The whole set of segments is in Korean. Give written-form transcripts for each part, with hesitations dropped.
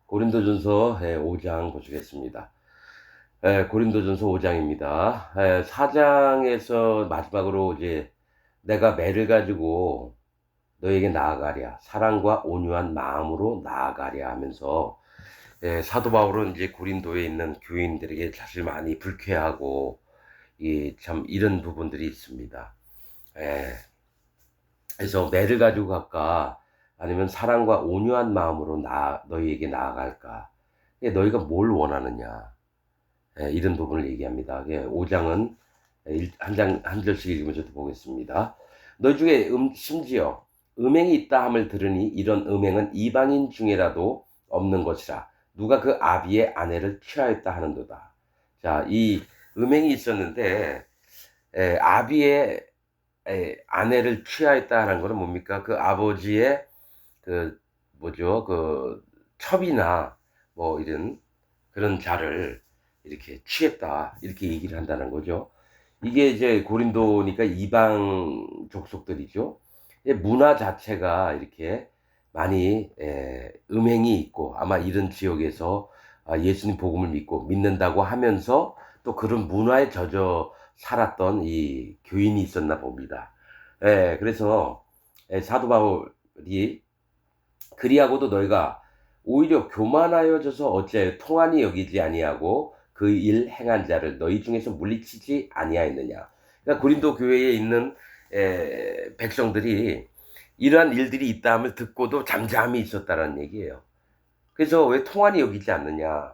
고린도전서 5장 보시겠습니다. 고린도전서 5장입니다. 4장에서 마지막으로 이제 내가 매를 가지고 너에게 나아가랴, 사랑과 온유한 마음으로 나아가랴 하면서 사도 바울은 이제 고린도에 있는 교인들에게 사실 많이 불쾌하고 참 이런 부분들이 있습니다. 예, 그래서 매를 가지고 갈까? 아니면 사랑과 온유한 마음으로 너희에게 나아갈까? 너희가 뭘 원하느냐? 이런 부분을 얘기합니다. 5장은 한 절씩 읽으면서 보겠습니다. 너희 중에 심지어 음행이 있다 함을 들으니 이런 음행은 이방인 중에라도 없는 것이라. 누가 그 아비의 아내를 취하였다 하는도다. 자, 이 음행이 있었는데 아비의 아내를 취하였다 하는 것은 뭡니까? 그 아버지의 그 뭐죠? 그 첩이나 뭐 이런 그런 자를 이렇게 취했다 이렇게 얘기를 한다는 거죠. 이게 이제 고린도니까 이방 족속들이죠. 문화 자체가 이렇게 많이 음행이 있고 아마 이런 지역에서 예수님 복음을 믿는다고 하면서 또 그런 문화에 젖어 살았던 이 교인이 있었나 봅니다. 그래서 사도 바울이 그리하고도 너희가 오히려 교만하여져서 어찌하여 통한이 여기지 아니하고 그 일 행한 자를 너희 중에서 물리치지 아니하였느냐. 그러니까 고린도 교회에 있는 백성들이 이러한 일들이 있다함을 듣고도 잠잠히 있었다는 얘기예요. 그래서 왜 통한이 여기지 않느냐.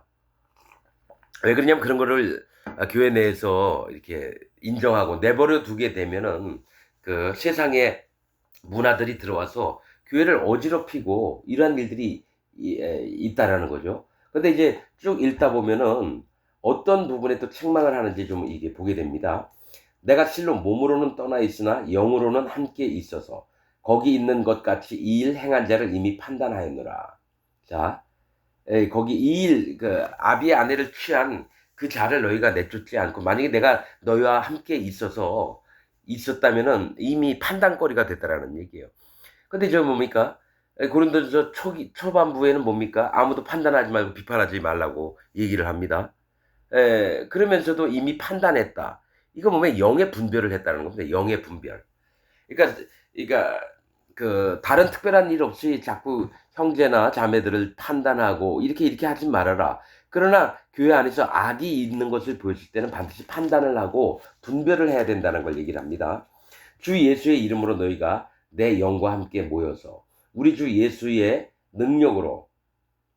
왜 그러냐면 그런 거를 교회 내에서 이렇게 인정하고 내버려 두게 되면은 그 세상에 문화들이 들어와서 교회를 어지럽히고 이러한 일들이 있다라는 거죠. 근데 이제 쭉 읽다 보면은 어떤 부분에 또 책망을 하는지 좀 이게 보게 됩니다. 내가 실로 몸으로는 떠나 있으나 영으로는 함께 있어서 거기 있는 것 같이 이 일 행한 자를 이미 판단하였노라. 자, 거기 이 일, 그 아비의 아내를 취한 그 자를 너희가 내쫓지 않고 만약에 내가 너희와 함께 있었다면은 이미 판단거리가 됐다라는 얘기예요. 근데 저 뭡니까? 고린도전서 초반부에는 뭡니까? 아무도 판단하지 말고 비판하지 말라고 얘기를 합니다. 그러면서도 이미 판단했다. 이거 보면 영의 분별을 했다는 겁니다. 영의 분별. 그러니까 그 다른 특별한 일 없이 자꾸 형제나 자매들을 판단하고 이렇게 하지 말아라. 그러나 교회 안에서 악이 있는 것을 보였을 때는 반드시 판단을 하고 분별을 해야 된다는 걸 얘기를 합니다. 주 예수의 이름으로 너희가 내 영과 함께 모여서 우리 주 예수의 능력으로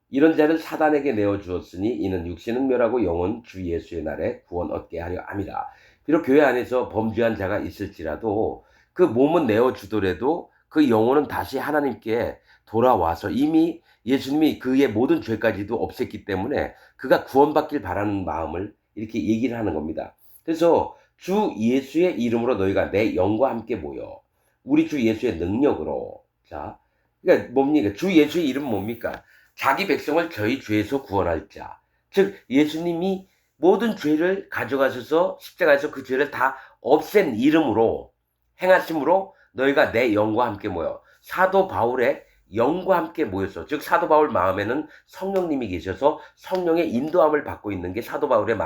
이런 자를 사단에게 내어 주었으니 이는 육신은 멸하고 영은 주 예수의 날에 구원 얻게 하려 함이라. 비록 교회 안에서 범죄한 자가 있을지라도 그 몸은 내어 주더라도 그 영혼은 다시 하나님께 돌아와서 이미 예수님이 그의 모든 죄까지도 없앴기 때문에 그가 구원받길 바라는 마음을 이렇게 얘기를 하는 겁니다. 그래서 주 예수의 이름으로 너희가 내 영과 함께 모여 우리 주 예수의 능력으로. 자, 그러니까 뭡니까? 주 예수의 이름은 뭡니까? 자기 백성을 저희 죄에서 구원할 자. 즉 예수님이 모든 죄를 가져가셔서 십자가에서 그 죄를 다 없앤 이름으로 행하심으로 너희가 내 영과 함께 모여 사도 바울의 영과 함께 모여서, 즉 사도 바울 마음에는 성령님이 계셔서 성령의 인도함을 받고 있는 게 사도 바울의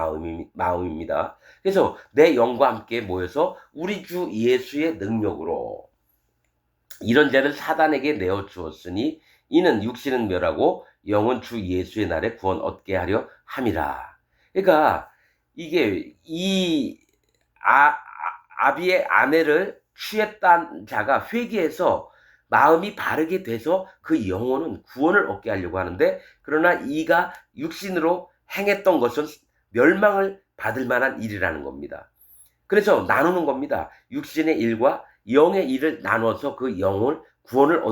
마음입니다. 그래서 내 영과 함께 모여서 우리 주 예수의 능력으로 이런 자를 사단에게 내어 주었으니 이는 육신은 멸하고 영은 주 예수의 날에 구원 얻게 하려 함이라. 그러니까 이게 아비의 아내를 취했던 자가 회개해서 마음이 바르게 돼서 그 영혼은 구원을 얻게 하려고 하는데, 그러나 이가 육신으로 행했던 것은 멸망을 받을 만한 일이라는 겁니다. 그래서 나누는 겁니다. 육신의 일과 영의 일을 나눠서 그 영을 구원을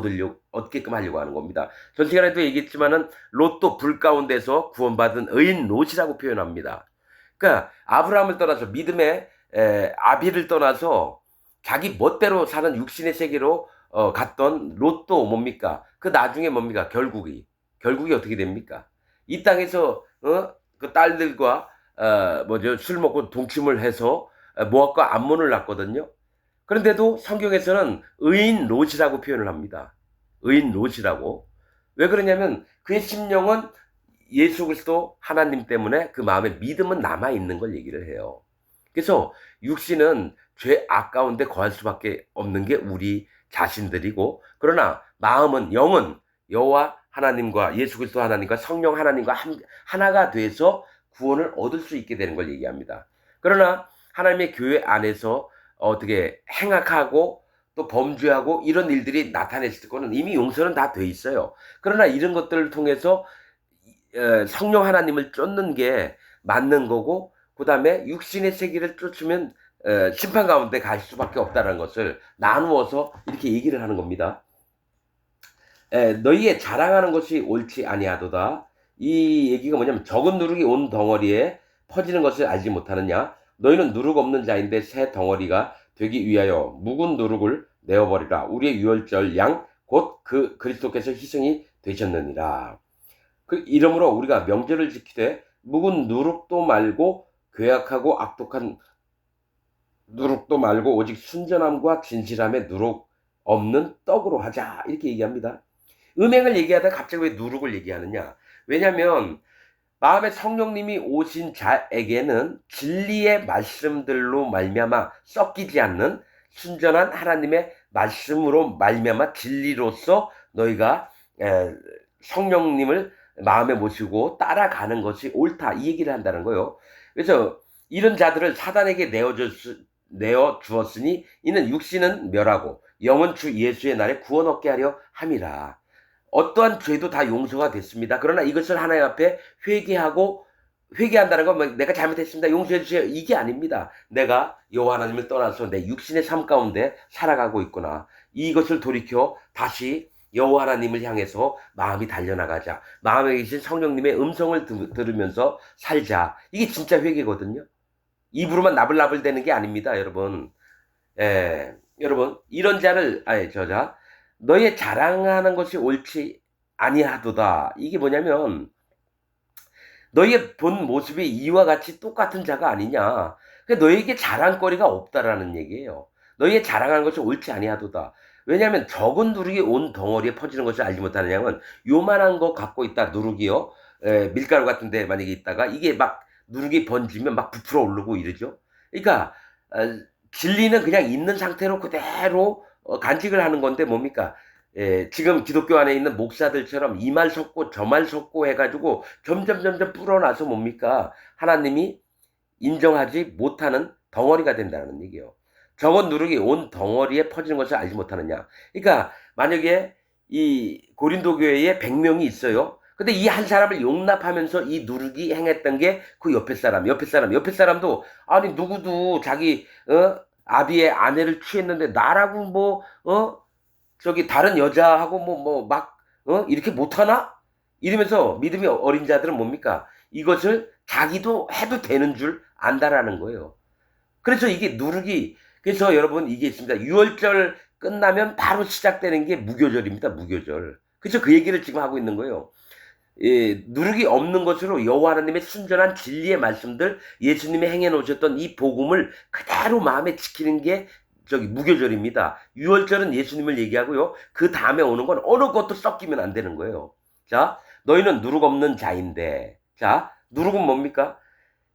얻게끔 하려고 하는 겁니다. 전 시간에도 얘기했지만은 롯도 불 가운데서 구원받은 의인 롯이라고 표현합니다. 그러니까 아브라함을 떠나서 믿음의 아비를 떠나서 자기 멋대로 사는 육신의 세계로 갔던 롯도 뭡니까? 그 나중에 뭡니까? 결국이 어떻게 됩니까? 이 땅에서 그 딸들과 뭐죠? 술 먹고 동침을 해서 모압과 암몬을 낳거든요. 그런데도 성경에서는 의인 롯이라고 표현을 합니다. 의인 롯이라고. 왜 그러냐면 그의 심령은 예수 그리스도 하나님 때문에 그 마음에 믿음은 남아 있는 걸 얘기를 해요. 그래서 육신은 죄 아까운데 거할 수밖에 없는 게 우리 자신들이고, 그러나 마음은, 영은 여호와 하나님과 예수 그리스도 하나님과 성령 하나님과 하나가 돼서 구원을 얻을 수 있게 되는 걸 얘기합니다. 그러나 하나님의 교회 안에서 어떻게 행악하고 또 범죄하고 이런 일들이 나타냈을 거는 이미 용서는 다 돼 있어요. 그러나 이런 것들을 통해서 성령 하나님을 쫓는 게 맞는 거고, 그 다음에 육신의 세계를 쫓으면 심판 가운데 갈 수밖에 없다는 것을 나누어서 이렇게 얘기를 하는 겁니다. 너희의 자랑하는 것이 옳지 아니하도다. 이 얘기가 뭐냐면, 적은 누룩이 온 덩어리에 퍼지는 것을 알지 못하느냐. 너희는 누룩 없는 자인데 새 덩어리가 되기 위하여 묵은 누룩을 내어버리라. 우리의 유월절 양 곧 그 그리스도께서 희생이 되셨느니라. 그 이러므로 우리가 명절을 지키되 묵은 누룩도 말고 괴악하고 악독한 누룩도 말고 오직 순전함과 진실함의 누룩 없는 떡으로 하자, 이렇게 얘기합니다. 음행을 얘기하다가 갑자기 왜 누룩을 얘기하느냐. 왜냐하면 마음에 성령님이 오신 자에게는 진리의 말씀들로 말미암아 섞이지 않는 순전한 하나님의 말씀으로 말미암아 진리로서 너희가 성령님을 마음에 모시고 따라가는 것이 옳다, 이 얘기를 한다는 거예요. 그래서 이런 자들을 사단에게 내어 주었으니 이는 육신은 멸하고 영은 주 예수의 날에 구원 얻게 하려 함이라. 어떠한 죄도 다 용서가 됐습니다. 그러나 이것을 하나님 앞에 회개한다는 건 뭐 내가 잘못했습니다, 용서해 주세요, 이게 아닙니다. 내가 여호와 하나님을 떠나서 내 육신의 삶 가운데 살아가고 있구나. 이것을 돌이켜 다시 여호와 하나님을 향해서 마음이 달려나가자. 마음에 계신 성령님의 음성을 들으면서 살자. 이게 진짜 회개거든요. 입으로만 나불나불 되는 게 아닙니다, 여러분. 여러분, 이런 자를, 너의 자랑하는 것이 옳지 아니하도다. 이게 뭐냐면, 너의 본 모습이 이와 같이 똑같은 자가 아니냐. 그러니까 너에게 자랑거리가 없다라는 얘기예요. 너의 자랑하는 것이 옳지 아니하도다. 왜냐하면 적은 누룩이 온 덩어리에 퍼지는 것을 알지 못하느냐면, 요만한 거 갖고 있다, 누룩이요. 밀가루 같은 데 만약에 있다가 이게 막 누룩이 번지면 막 부풀어 오르고 이러죠. 그러니까 진리는 그냥 있는 상태로 그대로 간직을 하는 건데 뭡니까? 지금 기독교 안에 있는 목사들처럼 이 말 섞고 저 말 섞고 해가지고 점점 불어나서 뭡니까? 하나님이 인정하지 못하는 덩어리가 된다는 얘기예요. 적은 누룩이 온 덩어리에 퍼지는 것을 알지 못하느냐. 그러니까 만약에 이 고린도 교회에 100명이 있어요. 근데 이 한 사람을 용납하면서 이 누룩이 행했던 게 그 옆에 사람도 아니 누구도 자기 아비의 아내를 취했는데 나라고 저기 다른 여자하고 이렇게 못하나? 이러면서 믿음이 어린 자들은 뭡니까? 이것을 자기도 해도 되는 줄 안다라는 거예요. 그래서 이게 누룩이, 그래서 여러분 이게 있습니다. 유월절 끝나면 바로 시작되는 게 무교절입니다. 무교절. 그래서 그 얘기를 지금 하고 있는 거예요. 누룩이 없는 것으로 여호와 하나님의 순전한 진리의 말씀들, 예수님이 행해 놓으셨던 이 복음을 그대로 마음에 지키는 게 무교절입니다. 유월절은 예수님을 얘기하고요. 그 다음에 오는 건 어느 것도 섞이면 안 되는 거예요. 자, 너희는 누룩 없는 자인데, 자, 누룩은 뭡니까?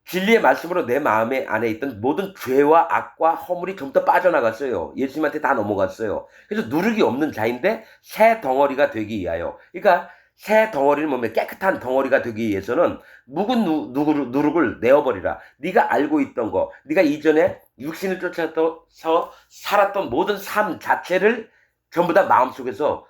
진리의 말씀으로 내 마음에 안에 있던 모든 죄와 악과 허물이 좀 더 빠져나갔어요. 예수님한테 다 넘어갔어요. 그래서 누룩이 없는 자인데 새 덩어리가 되기 위하여. 그러니까 새 덩어리는 뭐면 깨끗한 덩어리가 되기 위해서는 묵은 누룩을 내어버리라. 네가 알고 있던 거, 네가 이전에 육신을 쫓아서 살았던 모든 삶 자체를 전부 다 마음속에서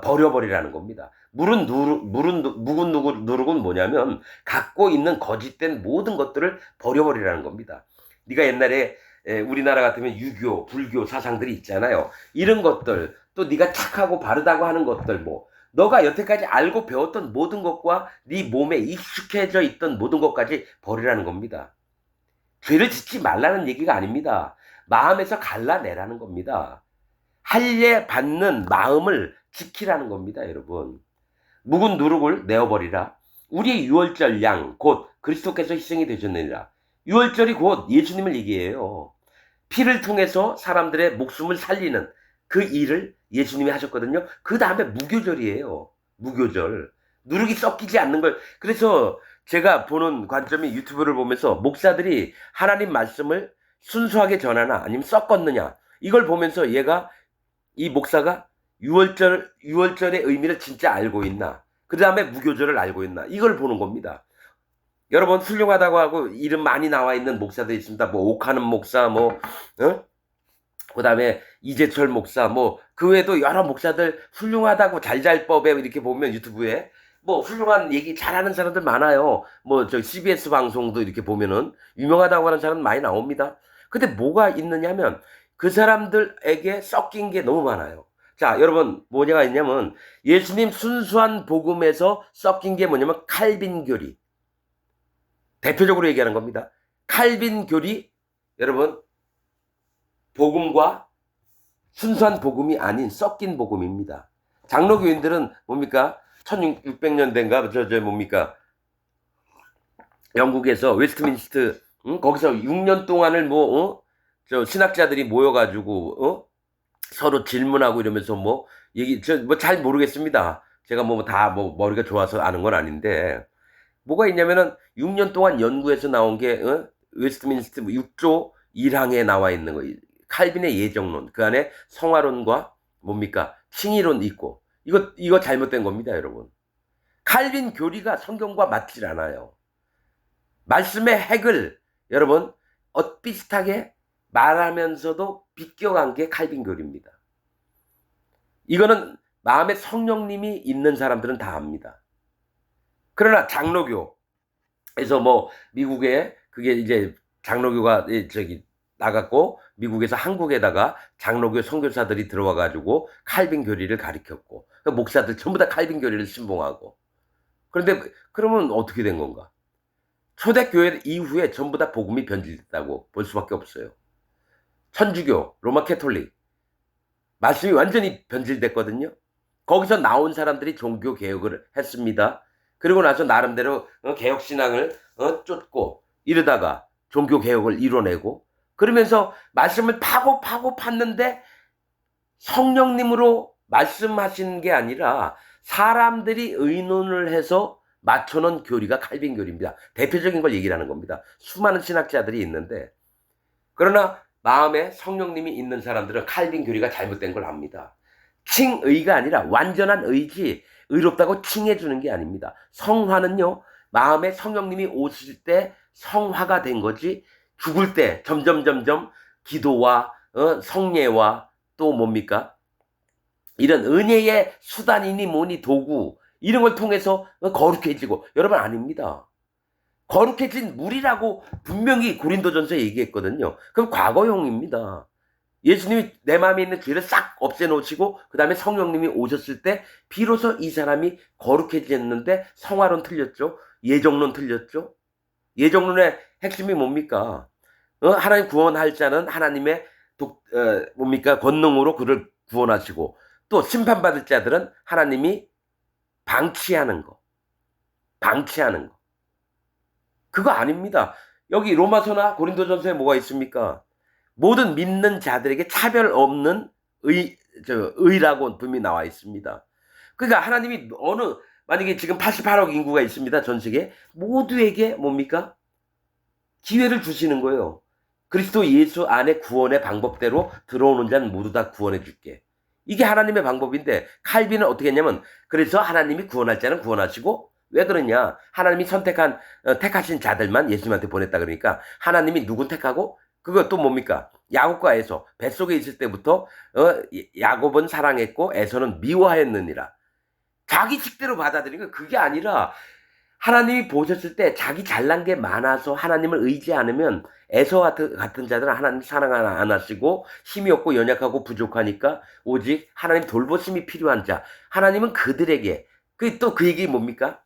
버려버리라는 겁니다. 묵은 누룩은 뭐냐면 갖고 있는 거짓된 모든 것들을 버려버리라는 겁니다. 네가 옛날에 우리나라 같으면 유교, 불교 사상들이 있잖아요. 이런 것들, 또 네가 착하고 바르다고 하는 것들, 너가 여태까지 알고 배웠던 모든 것과 네 몸에 익숙해져 있던 모든 것까지 버리라는 겁니다. 죄를 짓지 말라는 얘기가 아닙니다. 마음에서 갈라내라는 겁니다. 할례 받는 마음을 지키라는 겁니다, 여러분. 묵은 누룩을 내어버리라. 우리의 유월절 양 곧 그리스도께서 희생이 되셨느니라. 유월절이 곧 예수님을 얘기해요. 피를 통해서 사람들의 목숨을 살리는 그 일을 예수님이 하셨거든요. 그 다음에 무교절이에요. 무교절. 누룩이 섞이지 않는 걸. 그래서 제가 보는 관점이 유튜브를 보면서 목사들이 하나님 말씀을 순수하게 전하나 아니면 섞었느냐. 이걸 보면서 이 목사가 유월절의 의미를 진짜 알고 있나. 그 다음에 무교절을 알고 있나. 이걸 보는 겁니다. 여러분 훌륭하다고 하고 이름 많이 나와 있는 목사들 있습니다. 뭐 옥하는 목사, 그 다음에 이재철 목사, 그 외에도 여러 목사들 훌륭하다고 잘잘법에 이렇게 보면 유튜브에 훌륭한 얘기 잘하는 사람들 많아요. 저 CBS 방송도 이렇게 보면은 유명하다고 하는 사람 많이 나옵니다. 근데 뭐가 있느냐면 그 사람들에게 섞인 게 너무 많아요. 자, 여러분 뭐가 있냐면 예수님 순수한 복음에서 섞인 게 뭐냐면 칼빈 교리. 대표적으로 얘기하는 겁니다. 칼빈 교리, 여러분, 복음과 순수한 복음이 아닌 섞인 복음입니다. 장로교인들은 뭡니까? 1600년대인가, 뭡니까? 영국에서 웨스트민스트, 거기서 6년 동안을 신학자들이 모여가지고, 서로 질문하고 이러면서 잘 모르겠습니다. 제가 머리가 좋아서 아는 건 아닌데, 뭐가 있냐면은 6년 동안 연구해서 나온 게 웨스트민스트 6조 1항에 나와 있는 거. 칼빈의 예정론. 그 안에 성화론과 칭의론 있고. 이거 잘못된 겁니다, 여러분. 칼빈 교리가 성경과 맞질 않아요. 말씀의 핵을 여러분 비슷하게 말하면서도 비껴간 게 칼빈 교리입니다. 이거는 마음에 성령님이 있는 사람들은 다 압니다. 그러나 장로교에서 미국에 그게 이제 장로교가 나갔고 미국에서 한국에다가 장로교 선교사들이 들어와가지고 칼빈 교리를 가르쳤고 목사들 전부 다 칼빈 교리를 신봉하고 그런데 그러면 어떻게 된 건가? 초대교회 이후에 전부 다 복음이 변질됐다고 볼 수밖에 없어요. 천주교, 로마 캐톨릭 말씀이 완전히 변질됐거든요. 거기서 나온 사람들이 종교 개혁을 했습니다. 그리고 나서 나름대로 개혁신앙을 쫓고 이러다가 종교개혁을 이뤄내고 그러면서 말씀을 파고 팠는데 성령님으로 말씀하시는 게 아니라 사람들이 의논을 해서 맞춰놓은 교리가 칼빈 교리입니다. 대표적인 걸 얘기를 하는 겁니다. 수많은 신학자들이 있는데 그러나 마음에 성령님이 있는 사람들은 칼빈 교리가 잘못된 걸 압니다. 칭의가 아니라 완전한 의지 의롭다고 칭해주는 게 아닙니다. 성화는요, 마음에 성령님이 오실 때 성화가 된 거지, 죽을 때 점점 기도와 성례와 또 이런 은혜의 수단이니 뭐니 도구, 이런 걸 통해서 거룩해지고, 여러분 아닙니다. 거룩해진 물이라고 분명히 고린도전서에 얘기했거든요. 그럼 과거형입니다. 예수님이 내 마음에 있는 죄를 싹 없애놓으시고 그 다음에 성령님이 오셨을 때 비로소 이 사람이 거룩해졌는데 성화론 틀렸죠. 예정론 틀렸죠. 예정론의 핵심이 뭡니까? 하나님 구원할 자는 하나님의 권능으로 그를 구원하시고 또 심판받을 자들은 하나님이 방치하는 거. 그거 아닙니다. 여기 로마서나 고린도전서에 뭐가 있습니까? 모든 믿는 자들에게 차별 없는 의라고 분명히 나와 있습니다. 그러니까 하나님이 만약에 지금 88억 인구가 있습니다. 전 세계 모두에게 기회를 주시는 거예요. 그리스도 예수 안에 구원의 방법대로 들어오는 자는 모두 다 구원해 줄게. 이게 하나님의 방법인데 칼빈은 어떻게 했냐면 그래서 하나님이 구원할 자는 구원하시고 왜 그러냐? 하나님이 택하신 자들만 예수님한테 보냈다 그러니까 하나님이 누군 택하고 그것도 야곱과 에서 뱃속에 있을 때부터 야곱은 사랑했고 에서는 미워하였느니라. 자기 식대로 받아들이니까 그게 아니라 하나님이 보셨을 때 자기 잘난 게 많아서 하나님을 의지 않으면 에서 같은 자들은 하나님 사랑 안 하시고 힘이 없고 연약하고 부족하니까 오직 하나님 돌보심이 필요한 자. 하나님은 그들에게 또 그 얘기 뭡니까?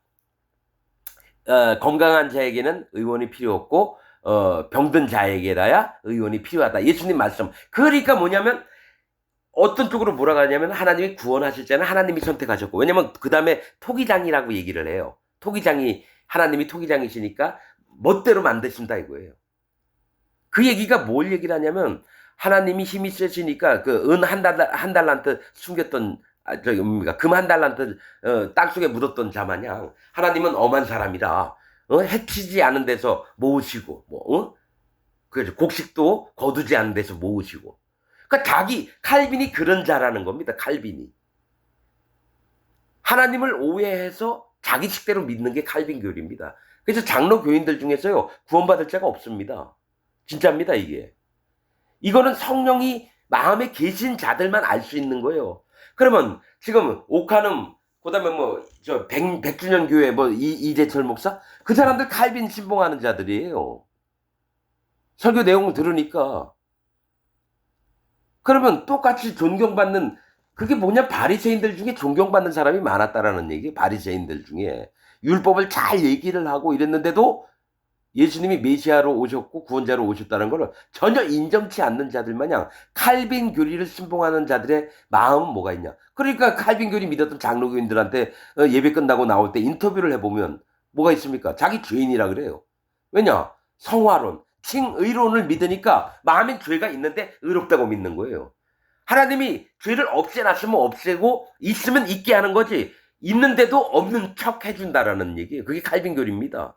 건강한 자에게는 의원이 필요 없고 병든 자에게라야 의원이 필요하다. 예수님 말씀. 그러니까 뭐냐면 어떤 쪽으로 몰아가냐면 하나님이 구원하실 자는 하나님이 선택하셨고 왜냐면 그 다음에 토기장이라고 얘기를 해요. 하나님이 토기장이시니까 멋대로 만드신다 이거예요. 그 얘기가 뭘 얘기를 하냐면 하나님이 힘이 세시니까 한 달란트 숨겼던 저기 뭡니까? 금 한 달란트 땅속에 묻었던 자 마냥 하나님은 엄한 사람이라 해치지 않은 데서 모으시고 그래서 곡식도 거두지 않은 데서 모으시고. 그러니까 칼빈이 그런 자라는 겁니다. 칼빈이. 하나님을 오해해서 자기 식대로 믿는 게 칼빈 교리입니다. 그래서 장로 교인들 중에서요, 구원받을 자가 없습니다. 진짜입니다, 이게. 이거는 성령이 마음에 계신 자들만 알 수 있는 거예요. 그러면 지금 오카눔, 그다음에 백주년 교회 이재철 목사, 그 사람들 칼빈 신봉하는 자들이에요. 설교 내용을 들으니까. 그러면 똑같이 존경받는, 그게 뭐냐, 바리새인들 중에 존경받는 사람이 많았다라는 얘기. 바리새인들 중에 율법을 잘 얘기를 하고 이랬는데도 예수님이 메시아로 오셨고 구원자로 오셨다는 걸 전혀 인정치 않는 자들 마냥 칼빈 교리를 신봉하는 자들의 마음은 뭐가 있냐. 그러니까 칼빈 교리 믿었던 장로교인들한테 예배 끝나고 나올 때 인터뷰를 해보면 뭐가 있습니까? 자기 죄인이라 그래요. 왜냐? 성화론, 칭의론을 믿으니까 마음에 죄가 있는데 의롭다고 믿는 거예요. 하나님이 죄를 없애놨으면 없애고 있으면 있게 하는 거지, 있는데도 없는 척 해준다라는 얘기예요. 그게 칼빈 교리입니다.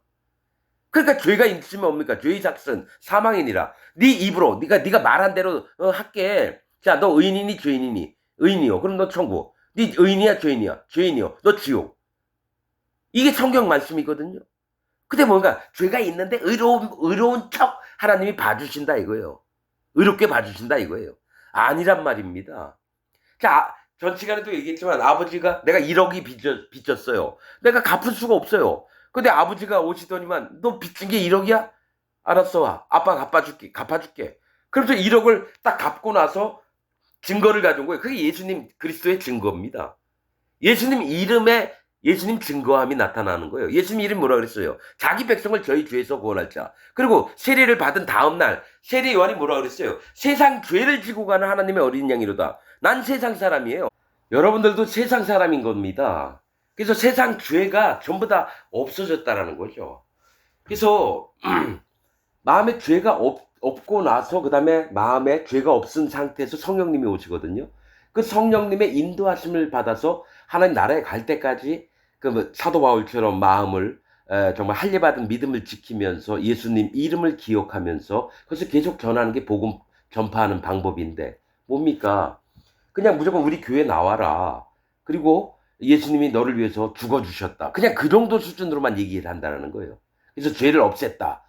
그러니까 죄가 있으면 뭡니까? 죄의 삭은 사망이니라. 네 입으로 네가 말한 대로 할게. 자, 너 의인이니 죄인이니? 의인이요. 그럼 너 천국. 네 의인이야 죄인이야? 죄인이요. 너 지옥. 이게 성경 말씀이거든요. 근데 뭔가 죄가 있는데 의로운 척 하나님이 봐주신다 이거예요. 의롭게 봐주신다 이거예요. 아니란 말입니다. 자, 전 시간에도 얘기했지만 아버지가 내가 1억이 빚졌어요. 내가 갚을 수가 없어요. 근데 아버지가 오시더니만 너 빚진 게 1억이야? 알았어. 아빠 갚아줄게. 그래서 1억을 딱 갚고 나서 증거를 가져온 거예요. 그게 예수님 그리스도의 증거입니다. 예수님 이름에 예수님 증거함이 나타나는 거예요. 예수님 이름이 뭐라 그랬어요? 자기 백성을 저희 죄에서 구원할 자. 그리고 세례를 받은 다음 날 세례 요한이 뭐라 그랬어요? 세상 죄를 지고 가는 하나님의 어린 양이로다. 난 세상 사람이에요. 여러분들도 세상 사람인 겁니다. 그래서 세상 죄가 전부 다 없어졌다라는 거죠. 그래서 마음에 죄가 없고 나서 그 다음에 마음에 죄가 없은 상태에서 성령님이 오시거든요. 그 성령님의 인도하심을 받아서 하나님 나라에 갈 때까지 사도 바울처럼 마음을 정말 할례받은 믿음을 지키면서 예수님 이름을 기억하면서 그래서 계속 전하는 게 복음 전파하는 방법인데 뭡니까? 그냥 무조건 우리 교회 나와라. 그리고 예수님이 너를 위해서 죽어주셨다. 그냥 그 정도 수준으로만 얘기를 한다는 거예요. 그래서 죄를 없앴다.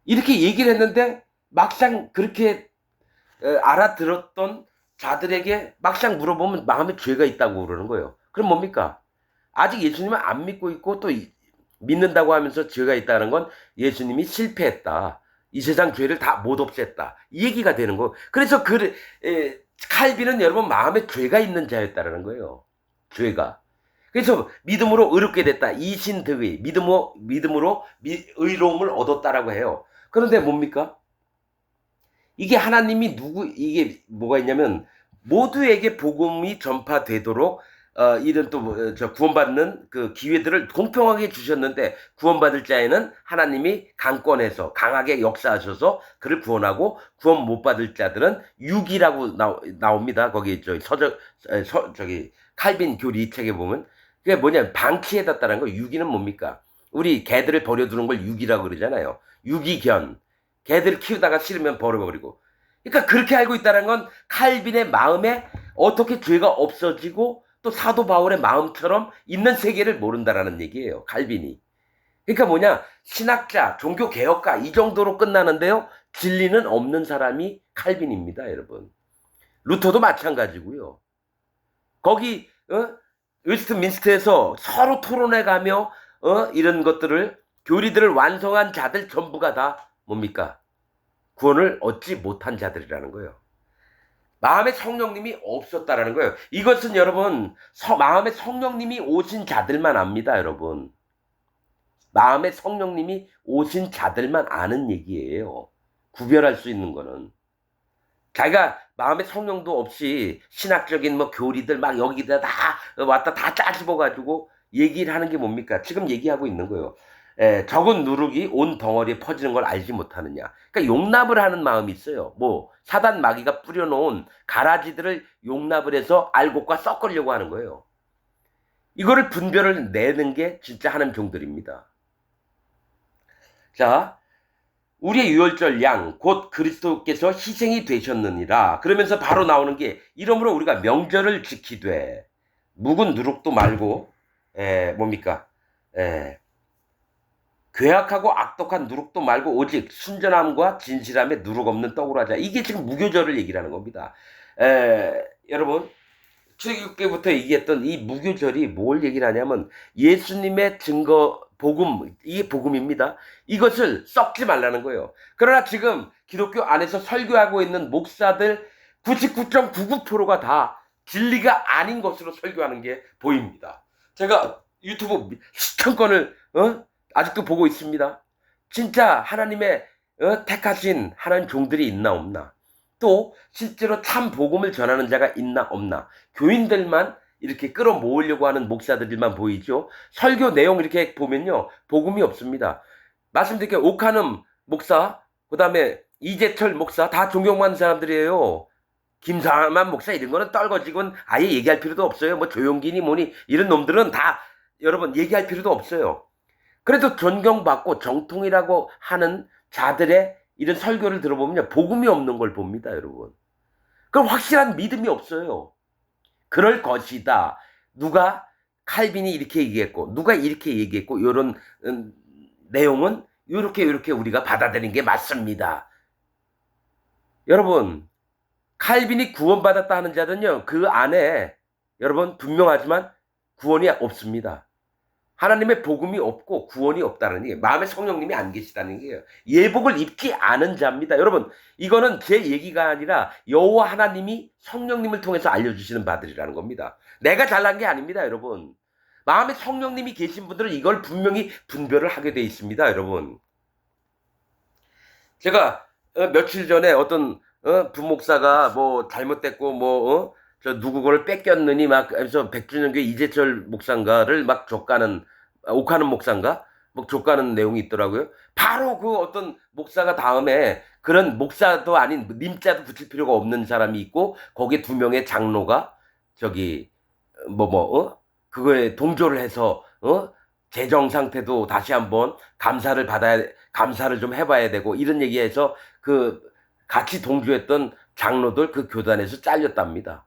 이렇게 얘기를 했는데 막상 그렇게 알아들었던 자들에게 막상 물어보면 마음에 죄가 있다고 그러는 거예요. 그럼 뭡니까? 아직 예수님을 안 믿고 있고 또 믿는다고 하면서 죄가 있다는 건 예수님이 실패했다. 이 세상 죄를 다 못 없앴다. 이 얘기가 되는 거예요. 그래서 칼빈은 여러분 마음에 죄가 있는 자였다는 거예요. 죄가. 그래서 믿음으로 의롭게 됐다. 이신득의 믿음으로 의로움을 얻었다라고 해요. 그런데 뭡니까? 이게 하나님이 이게 뭐가 있냐면 모두에게 복음이 전파되도록 이런 또 구원받는 그 기회들을 공평하게 주셨는데 구원받을 자에는 하나님이 강권해서 강하게 역사하셔서 그를 구원하고 구원 못 받을 자들은 육이라고 나옵니다. 거기 저기 칼빈 교리 책에 보면 그게 뭐냐면 방치해뒀다는 거. 유기는 뭡니까? 우리 개들을 버려두는 걸 유기라고 그러잖아요. 유기견. 개들을 키우다가 싫으면 버려버리고. 그러니까 그렇게 알고 있다는 건 칼빈의 마음에 어떻게 죄가 없어지고 또 사도 바울의 마음처럼 있는 세계를 모른다라는 얘기예요. 칼빈이. 그러니까 뭐냐? 신학자, 종교개혁가 이 정도로 끝나는데요. 진리는 없는 사람이 칼빈입니다. 여러분. 루터도 마찬가지고요. 거기 웨스트민스터에서 서로 토론해가며 이런 것들을 교리들을 완성한 자들 전부가 다 뭡니까? 구원을 얻지 못한 자들이라는 거예요. 마음에 성령님이 없었다라는 거예요. 이것은 여러분 마음에 성령님이 오신 자들만 압니다. 여러분. 마음에 성령님이 오신 자들만 아는 얘기예요. 구별할 수 있는 거는. 자기가 마음에 성령도 없이 신학적인 교리들 막 여기다 다 왔다 다 짜집어가지고 얘기를 하는 게 뭡니까? 지금 얘기하고 있는 거예요. 적은 누룩이 온 덩어리에 퍼지는 걸 알지 못하느냐. 그러니까 용납을 하는 마음이 있어요. 뭐 사단 마귀가 뿌려놓은 가라지들을 용납을 해서 알곡과 섞으려고 하는 거예요. 이거를 분별을 내는 게 진짜 하나님 종들입니다. 자, 우리의 유월절 양 곧 그리스도께서 희생이 되셨느니라. 그러면서 바로 나오는 게 이러므로 우리가 명절을 지키되 묵은 누룩도 말고 뭡니까? 괴악하고 악독한 누룩도 말고 오직 순전함과 진실함에 누룩 없는 떡으로 하자. 이게 지금 무교절을 얘기를 하는 겁니다. 여러분 출애굽기부터 얘기했던 이 무교절이 뭘 얘기를 하냐면 예수님의 증거 복음, 이게 복음입니다. 이것을 썩지 말라는 거예요. 그러나 지금 기독교 안에서 설교하고 있는 목사들 99.99%가 다 진리가 아닌 것으로 설교하는 게 보입니다. 제가 유튜브 수천 건을 아직도 보고 있습니다. 진짜 하나님의 택하신 하나님 종들이 있나 없나, 또 실제로 참 복음을 전하는 자가 있나 없나, 교인들만 이렇게 끌어모으려고 하는 목사들만 보이죠. 설교 내용 이렇게 보면요 복음이 없습니다. 말씀드릴게요. 오카눔 목사, 그 다음에 이재철 목사 다 존경받는 사람들이에요. 김상만 목사 이런 거는 떨거지고는 아예 얘기할 필요도 없어요. 뭐 조용기니 뭐니 이런 놈들은 다 여러분 얘기할 필요도 없어요. 그래도 존경받고 정통이라고 하는 자들의 이런 설교를 들어보면 복음이 없는 걸 봅니다, 여러분. 그럼 확실한 믿음이 없어요. 그럴 것이다. 누가 칼빈이 이렇게 얘기했고 누가 이렇게 얘기했고 이런 내용은 이렇게 우리가 받아들이는 게 맞습니다. 여러분 칼빈이 구원받았다 하는 자들은요 그 안에 여러분 분명하지만 구원이 없습니다. 하나님의 복음이 없고 구원이 없다는 게 마음에 성령님이 안 계시다는 게요. 예복을 입지 않은 자입니다. 여러분 이거는 제 얘기가 아니라 여호와 하나님이 성령님을 통해서 알려주시는 바들이라는 겁니다. 내가 잘난 게 아닙니다. 여러분 마음에 성령님이 계신 분들은 이걸 분명히 분별을 하게 돼 있습니다. 여러분 제가 며칠 전에 어떤 부목사가 뭐 잘못됐고 뭐 저 누구 걸 뺏겼느니 막 해서 백준영교회 이재철 목사인가를 막 족가는 옥하는 목사인가 뭐 족가는 내용이 있더라고요. 바로 그 어떤 목사가 다음에 그런 목사도 아닌 님자도 붙일 필요가 없는 사람이 있고 거기에 2명의 장로가 저기 그거에 동조를 해서 재정 상태도 다시 한번 감사를 좀 해봐야 되고 이런 얘기해서 그 같이 동조했던 장로들 그 교단에서 잘렸답니다.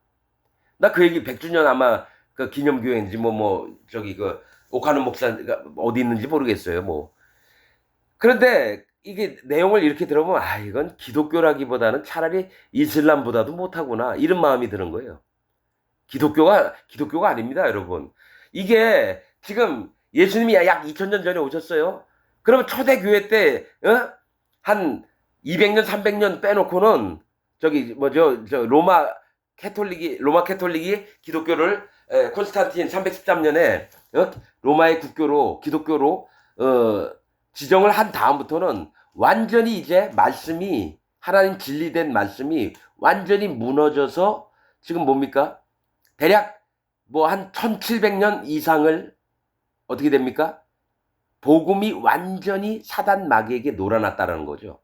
나 그 얘기 100주년 아마 그 기념교회인지 저기 그 옥하는 목사가 어디 있는지 모르겠어요. 뭐 그런데 이게 내용을 이렇게 들어보면 이건 기독교라기보다는 차라리 이슬람보다도 못하구나 이런 마음이 드는 거예요. 기독교가 아닙니다, 여러분. 이게 지금 예수님이 약 2000년 전에 오셨어요. 그러면 초대교회 때 한 200년 300년 빼놓고는 저기 저 로마 캐톨릭이 기독교를 콘스탄틴 313년에 로마의 국교로 기독교로 지정을 한 다음부터는 완전히 이제 말씀이 하나님 진리된 말씀이 완전히 무너져서 지금 뭡니까? 대략 뭐 한 1700년 이상을 어떻게 됩니까? 복음이 완전히 사단 마귀에게 놀아났다는 거죠.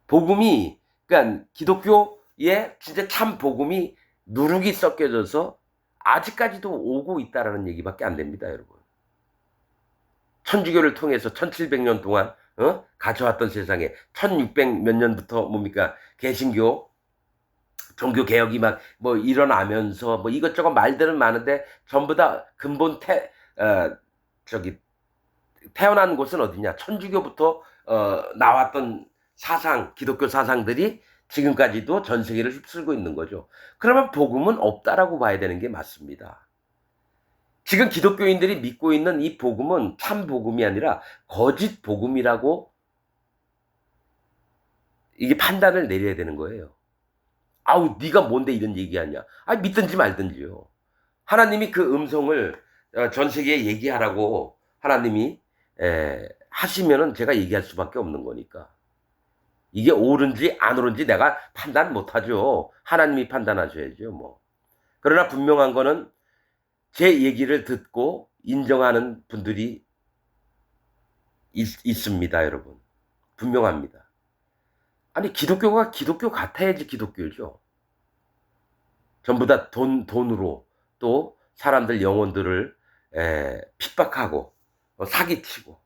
복음이 그러니까 기독교의 진짜 참 복음이 누룩이 섞여져서 아직까지도 오고 있다라는 얘기밖에 안 됩니다, 여러분. 천주교를 통해서 1700년 동안 가져왔던 세상에 1600 몇 년부터 뭡니까? 개신교 종교 개혁이 막 일어나면서 이것저것 말들은 많은데 전부 다 근본 태어난 곳은 어디냐? 천주교부터 나왔던 사상, 기독교 사상들이 지금까지도 전 세계를 휩쓸고 있는 거죠. 그러면 복음은 없다라고 봐야 되는 게 맞습니다. 지금 기독교인들이 믿고 있는 이 복음은 참 복음이 아니라 거짓 복음이라고 이게 판단을 내려야 되는 거예요. 네가 뭔데 이런 얘기하냐? 믿든지 말든지요. 하나님이 그 음성을 전 세계에 얘기하라고 하나님이 하시면은 제가 얘기할 수밖에 없는 거니까. 이게 옳은지 안 옳은지 내가 판단 못하죠. 하나님이 판단하셔야죠. 뭐. 그러나 분명한 거는 제 얘기를 듣고 인정하는 분들이 있습니다, 여러분. 분명합니다. 아니, 기독교가 기독교 같아야지 기독교죠. 전부 다 돈으로 또 사람들 영혼들을 핍박하고 사기치고.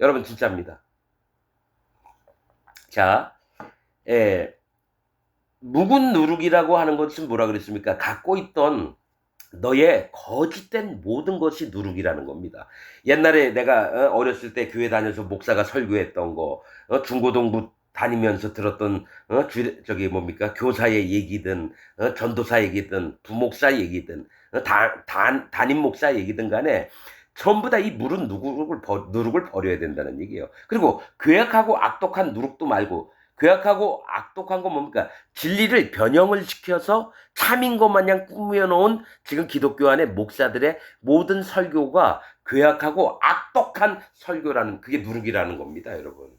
여러분 진짜입니다. 자, 에, 묵은 누룩이라고 하는 것은 뭐라 그랬습니까? 갖고 있던 너의 거짓된 모든 것이 누룩이라는 겁니다. 옛날에 내가 어렸을 때 교회 다녀서 목사가 설교했던 거, 중고등부 다니면서 들었던 저기 뭡니까 교사의 얘기든 전도사 얘기든 부목사 얘기든 담임 목사 얘기든 간에 전부 다 이 물은 누룩을 버려야 된다는 얘기예요. 그리고 괴악하고 악독한 누룩도 말고 괴악하고 악독한 건 뭡니까? 진리를 변형을 시켜서 참인 것 마냥 꾸며놓은 지금 기독교 안의 목사들의 모든 설교가 괴악하고 악독한 설교라는, 그게 누룩이라는 겁니다, 여러분.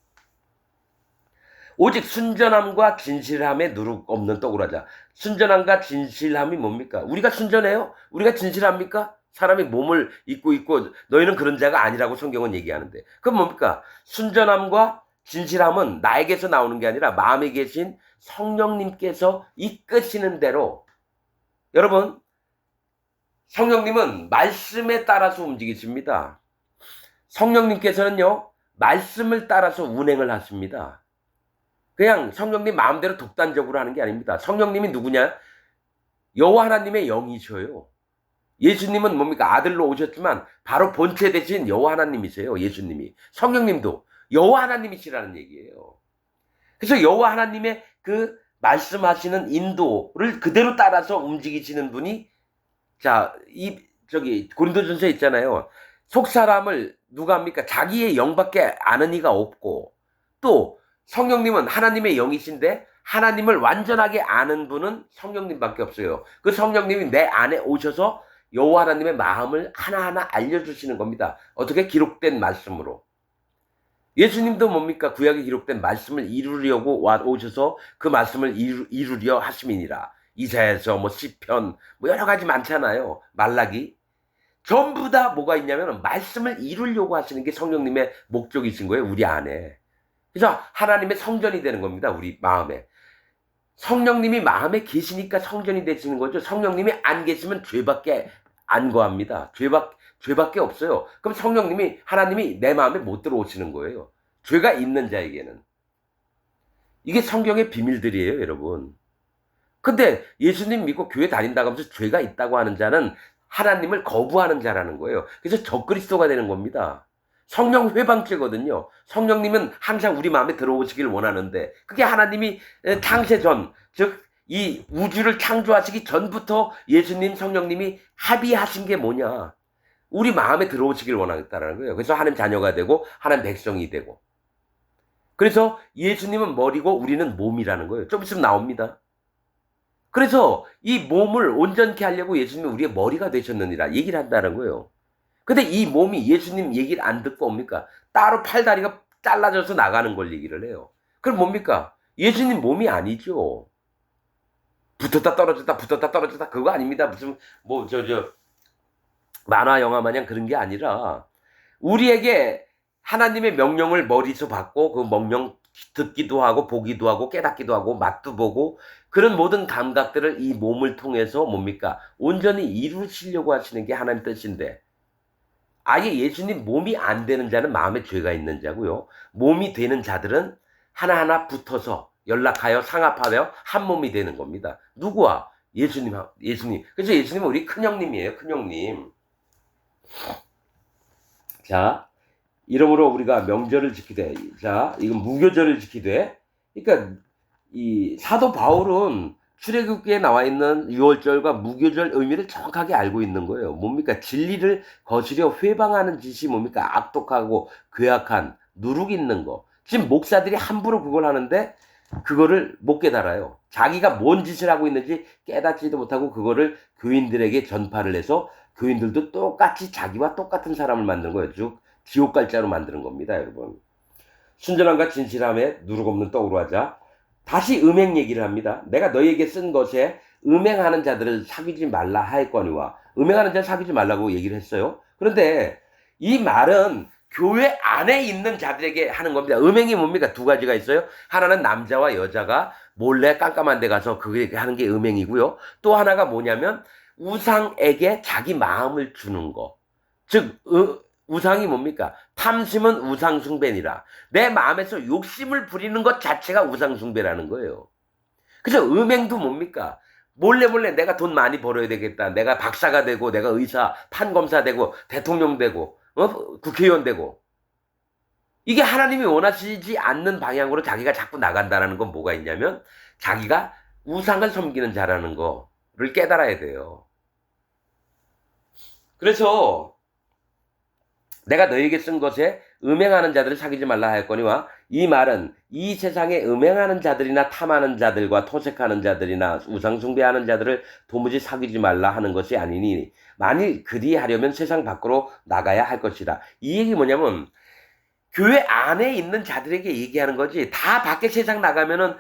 오직 순전함과 진실함에 누룩 없는 떡으로 하자. 순전함과 진실함이 뭡니까? 우리가 순전해요? 우리가 진실합니까? 사람이 몸을 입고 있고 너희는 그런 자가 아니라고 성경은 얘기하는데, 그럼 뭡니까? 순전함과 진실함은 나에게서 나오는 게 아니라 마음에 계신 성령님께서 이끄시는 대로. 여러분, 성령님은 말씀에 따라서 움직이십니다. 성령님께서는요, 말씀을 따라서 운행을 하십니다. 그냥 성령님 마음대로 독단적으로 하는 게 아닙니다. 성령님이 누구냐? 여호와 하나님의 영이셔요. 예수님은 뭡니까? 아들로 오셨지만 바로 본체 대신 여호와 하나님이세요. 예수님이. 성령님도 여호와 하나님이시라는 얘기예요. 그래서 여호와 하나님의 그 말씀하시는 인도를 그대로 따라서 움직이시는 분이, 자, 저기 고린도전서에 있잖아요. 속 사람을 누가 합니까? 자기의 영밖에 아는 이가 없고, 또 성령님은 하나님의 영이신데 하나님을 완전하게 아는 분은 성령님밖에 없어요. 그 성령님이 내 안에 오셔서 여호와 하나님의 마음을 하나하나 알려주시는 겁니다. 어떻게? 기록된 말씀으로. 예수님도 뭡니까? 구약에 기록된 말씀을 이루려고 오셔서 그 말씀을 이루려 하심이니라. 이사야서 뭐 시편 뭐 여러 가지 많잖아요. 말라기. 전부 다 뭐가 있냐면 말씀을 이루려고 하시는 게 성령님의 목적이신 거예요. 우리 안에. 그래서 하나님의 성전이 되는 겁니다. 우리 마음에. 성령님이 마음에 계시니까 성전이 되시는 거죠. 성령님이 안 계시면 죄밖에 안 거합니다. 죄밖에 없어요. 그럼 하나님이 내 마음에 못 들어오시는 거예요. 죄가 있는 자에게는. 이게 성경의 비밀들이에요, 여러분. 근데 예수님 믿고 교회 다닌다고 하면서 죄가 있다고 하는 자는 하나님을 거부하는 자라는 거예요. 그래서 적그리스도가 되는 겁니다. 성령 회방죄거든요. 성령님은 항상 우리 마음에 들어오시길 원하는데, 그게 하나님이 창세 전, 즉 이 우주를 창조하시기 전부터 예수님, 성령님이 합의하신 게 뭐냐? 우리 마음에 들어오시길 원하겠다는 거예요. 그래서 하나님 자녀가 되고 하나님 백성이 되고. 그래서 예수님은 머리고 우리는 몸이라는 거예요. 좀 있으면 나옵니다. 그래서 이 몸을 온전케 하려고 예수님이 우리의 머리가 되셨느니라 얘기를 한다는 거예요. 근데 이 몸이 예수님 얘기를 안 듣고 뭡니까? 따로 팔다리가 잘라져서 나가는 걸 얘기를 해요. 그럼 뭡니까? 예수님 몸이 아니죠. 붙었다 떨어졌다 그거 아닙니다. 무슨 만화 영화 마냥 그런 게 아니라 우리에게 하나님의 명령을 머리에서 받고 그 명령 듣기도 하고 보기도 하고 깨닫기도 하고 맛도 보고 그런 모든 감각들을 이 몸을 통해서 뭡니까? 온전히 이루시려고 하시는 게 하나님 뜻인데, 아예 예수님 몸이 안 되는 자는 마음에 죄가 있는 자고요. 몸이 되는 자들은 하나하나 붙어서 연락하여 상합하여 한 몸이 되는 겁니다. 누구와? 예수님. 그래서 예수님은 우리 큰형님이에요. 큰형님. 자, 이러므로 우리가 명절을 지키되, 자, 이건 무교절을 지키되, 그러니까 이 사도 바울은 출애굽기에 나와 있는 유월절과 무교절 의미를 정확하게 알고 있는 거예요. 뭡니까? 진리를 거스려 회방하는 짓이 뭡니까? 악독하고 괴악한 누룩 있는 거. 지금 목사들이 함부로 그걸 하는데 그거를 못 깨달아요. 자기가 뭔 짓을 하고 있는지 깨닫지도 못하고 그거를 교인들에게 전파를 해서 교인들도 똑같이 자기와 똑같은 사람을 만드는 거예요. 즉 지옥 갈 자로 만드는 겁니다, 여러분. 순전함과 진실함에 누룩 없는 떡으로 하자. 다시 음행 얘기를 합니다. 내가 너희에게 쓴 것에 음행하는 자들을 사귀지 말라 하였거니와. 음행하는 자를 사귀지 말라고 얘기를 했어요. 그런데 이 말은 교회 안에 있는 자들에게 하는 겁니다. 음행이 뭡니까? 두 가지가 있어요. 하나는 남자와 여자가 몰래 깜깜한 데 가서 그게 하는 게 음행이고요. 또 하나가 뭐냐면 우상에게 자기 마음을 주는 거. 즉 우상이 뭡니까? 탐심은 우상 숭배니라. 내 마음에서 욕심을 부리는 것 자체가 우상 숭배라는 거예요. 그래서 음행도 뭡니까? 몰래 몰래 내가 돈 많이 벌어야 되겠다. 내가 박사가 되고 내가 의사, 판검사 되고 대통령 되고 국회의원 되고 이게 하나님이 원하시지 않는 방향으로 자기가 자꾸 나간다는 건 뭐가 있냐면 자기가 우상을 섬기는 자라는 거를 깨달아야 돼요. 그래서 내가 너에게 쓴 것에 음행하는 자들을 사귀지 말라 하였거니와 이 말은 이 세상에 음행하는 자들이나 탐하는 자들과 토색하는 자들이나 우상숭배하는 자들을 도무지 사귀지 말라 하는 것이 아니니 만일 그리하려면 세상 밖으로 나가야 할 것이다. 이 얘기 뭐냐면 교회 안에 있는 자들에게 얘기하는 거지. 다 밖에 세상 나가면은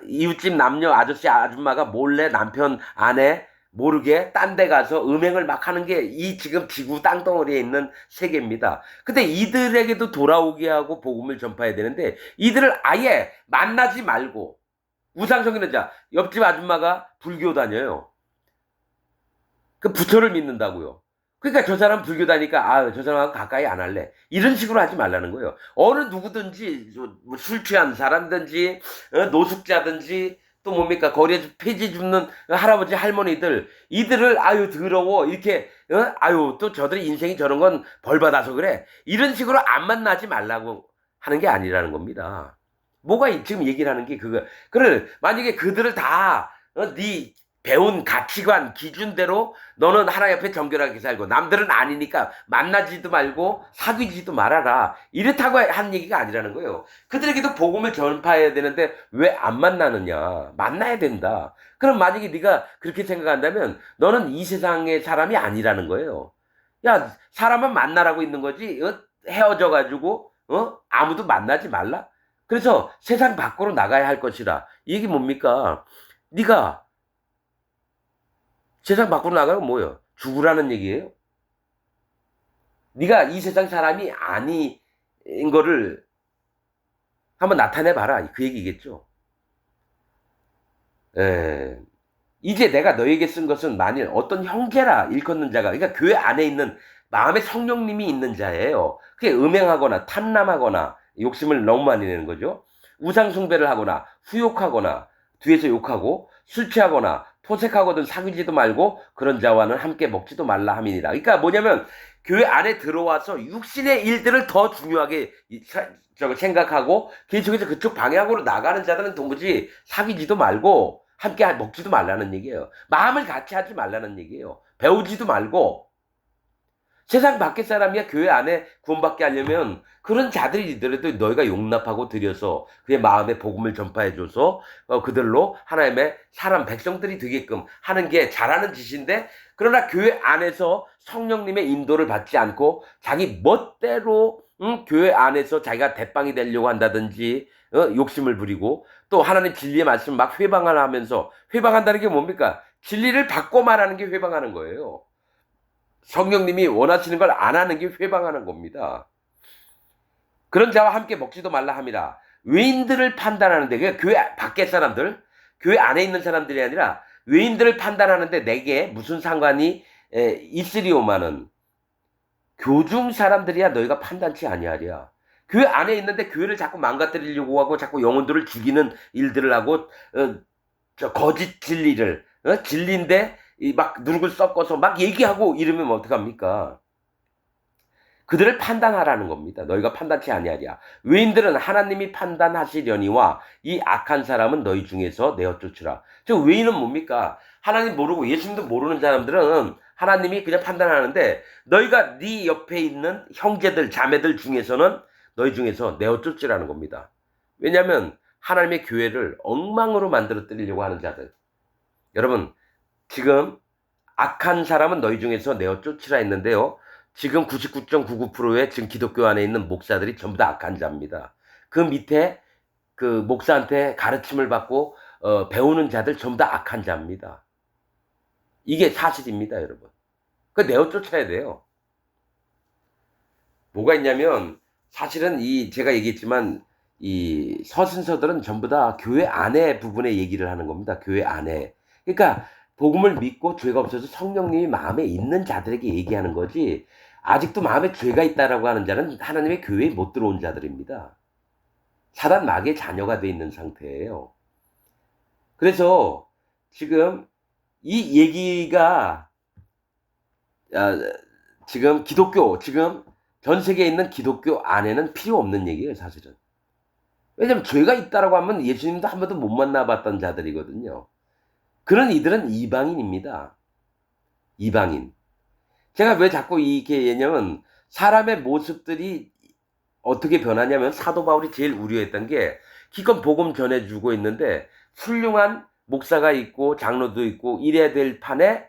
이웃집 남녀 아저씨 아줌마가 몰래 남편 아내 모르게 딴 데 가서 음행을 막 하는 게 이 지금 지구 땅덩어리에 있는 세계입니다. 근데 이들에게도 돌아오게 하고 복음을 전파해야 되는데 이들을 아예 만나지 말고 우상 섬기는 자 옆집 아줌마가 불교 다녀요. 그 부처를 믿는다고요. 그러니까 저 사람 불교 다니까 저 사람하고 가까이 안 할래. 이런 식으로 하지 말라는 거예요. 어느 누구든지 술 취한 사람든지 노숙자든지 또 뭡니까 거리에서 폐지 줍는 할아버지 할머니들 이들을 아유 더러워 이렇게 아유 또 저들의 인생이 저런 건 벌 받아서 그래. 이런 식으로 안 만나지 말라고 하는 게 아니라는 겁니다. 뭐가 지금 얘기를 하는 게 그거. 그래 만약에 그들을 다 네 배운 가치관 기준대로 너는 하나님 앞에 정결하게 살고 남들은 아니니까 만나지도 말고 사귀지도 말아라. 이렇다고 한 얘기가 아니라는 거예요. 그들에게도 복음을 전파해야 되는데 왜 안 만나느냐. 만나야 된다. 그럼 만약에 네가 그렇게 생각한다면 너는 이 세상의 사람이 아니라는 거예요. 야 사람은 만나라고 있는 거지 헤어져 가지고 아무도 만나지 말라. 그래서 세상 밖으로 나가야 할 것이라. 이게 뭡니까? 네가 세상 밖으로 나가면 뭐예요? 죽으라는 얘기예요? 네가 이 세상 사람이 아닌 거를 한번 나타내봐라. 그 얘기겠죠. 에, 이제 내가 너에게 쓴 것은 만일 어떤 형제라 일컫는 자가 그러니까 교회 안에 있는 마음에 성령님이 있는 자예요. 그게 음행하거나 탐남하거나 욕심을 너무 많이 내는 거죠. 우상 숭배를 하거나 후욕하거나 뒤에서 욕하고 술 취하거나 토색하거든 사귀지도 말고 그런 자와는 함께 먹지도 말라 함이니라. 그러니까 뭐냐면 교회 안에 들어와서 육신의 일들을 더 중요하게 생각하고 계속해서 그쪽 방향으로 나가는 자들은 도무지 사귀지도 말고 함께 먹지도 말라는 얘기예요. 마음을 같이 하지 말라는 얘기예요. 배우지도 말고 세상 밖의 사람이야 교회 안에 구원받게 하려면 그런 자들이더라도 너희가 용납하고 들여서 그의 마음에 복음을 전파해줘서 그들로 하나님의 사람 백성들이 되게끔 하는 게 잘하는 짓인데 그러나 교회 안에서 성령님의 인도를 받지 않고 자기 멋대로 교회 안에서 자기가 대빵이 되려고 한다든지 욕심을 부리고 또 하나님 진리의 말씀 막 회방을 하면서 회방한다는 게 뭡니까? 진리를 받고 말하는 게 회방하는 거예요. 성령님이 원하시는 걸 안 하는 게 회방하는 겁니다. 그런 자와 함께 먹지도 말라 함이라. 외인들을 판단하는데 그러니까 교회 밖의 사람들, 교회 안에 있는 사람들이 아니라 외인들을 판단하는데 내게 무슨 상관이 있으리오마는 교중 사람들이야 너희가 판단치 아니하랴. 교회 안에 있는데 교회를 자꾸 망가뜨리려고 하고 자꾸 영혼들을 죽이는 일들을 하고 거짓 진리를 진리인데 막 누룩을 섞어서 막 얘기하고 이러면 어떡합니까? 그들을 판단하라는 겁니다. 너희가 판단치 아니하랴. 외인들은 하나님이 판단하시려니와 이 악한 사람은 너희 중에서 내어 쫓으라. 저 외인은 뭡니까? 하나님 모르고 예수님도 모르는 사람들은 하나님이 그냥 판단하는데 너희가 네 옆에 있는 형제들 자매들 중에서는 너희 중에서 내어 쫓으라는 겁니다. 왜냐하면 하나님의 교회를 엉망으로 만들어 드리려고 하는 자들. 여러분 지금 악한 사람은 너희 중에서 내어 쫓으라 했는데요. 지금 99.99%의 지금 기독교 안에 있는 목사들이 전부 다 악한 자입니다. 그 밑에 그 목사한테 가르침을 받고 배우는 자들 전부 다 악한 자입니다. 이게 사실입니다, 여러분. 그 내어 쫓아야 돼요. 뭐가 있냐면 사실은 이 제가 얘기했지만 이 서신서들은 전부 다 교회 안에 부분의 얘기를 하는 겁니다. 교회 안에. 그러니까 복음을 믿고 죄가 없어서 성령님이 마음에 있는 자들에게 얘기하는 거지 아직도 마음에 죄가 있다라고 하는 자는 하나님의 교회에 못 들어온 자들입니다. 사단 마귀의 자녀가 돼 있는 상태예요. 그래서 지금 이 얘기가 지금 기독교 지금 전 세계에 있는 기독교 안에는 필요 없는 얘기예요, 사실은. 왜냐면 죄가 있다라고 하면 예수님도 한 번도 못 만나봤던 자들이거든요. 그런 이들은 이방인입니다. 이방인. 제가 왜 자꾸 이게 얘기냐면 사람의 모습들이 어떻게 변하냐면 사도 바울이 제일 우려했던 게 기껏 복음 전해주고 있는데 훌륭한 목사가 있고 장로도 있고 이래야 될 판에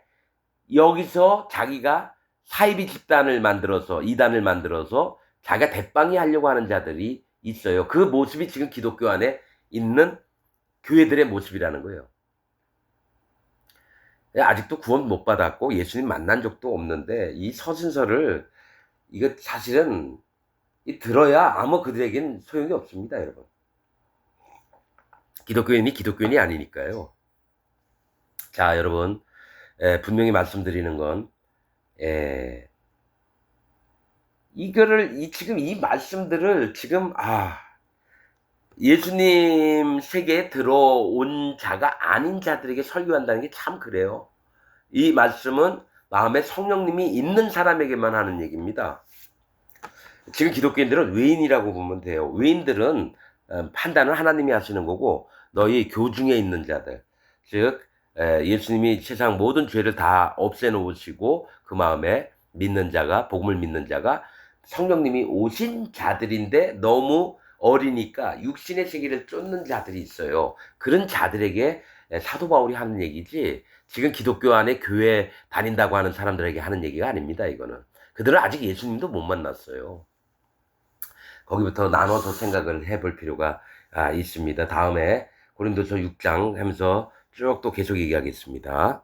여기서 자기가 사이비 집단을 만들어서 이단을 만들어서 자기가 대빵이 하려고 하는 자들이 있어요. 그 모습이 지금 기독교 안에 있는 교회들의 모습이라는 거예요. 아직도 구원 못 받았고 예수님 만난 적도 없는데 이 서신서를 이거 사실은 들어야 아무 그들에겐 소용이 없습니다, 여러분. 기독교인이 기독교인이 아니니까요. 자, 여러분, 분명히 말씀드리는 건 이거를 지금 이 말씀들을 지금 예수님 세계에 들어온 자가 아닌 자들에게 설교한다는 게 참 그래요. 이 말씀은 마음에 성령님이 있는 사람에게만 하는 얘기입니다. 지금 기독교인들은 외인이라고 보면 돼요. 외인들은 판단을 하나님이 하시는 거고 너희 교중에 있는 자들, 즉 예수님이 세상 모든 죄를 다 없애놓으시고 그 마음에 믿는 자가 복음을 믿는 자가 성령님이 오신 자들인데 너무 어리니까 육신의 세계를 쫓는 자들이 있어요. 그런 자들에게 사도 바울이 하는 얘기지 지금 기독교 안에 교회 다닌다고 하는 사람들에게 하는 얘기가 아닙니다. 이거는 그들은 아직 예수님도 못 만났어요. 거기부터 나눠서 생각을 해볼 필요가 있습니다. 다음에 고린도서 6장 하면서 쭉 또 계속 얘기하겠습니다.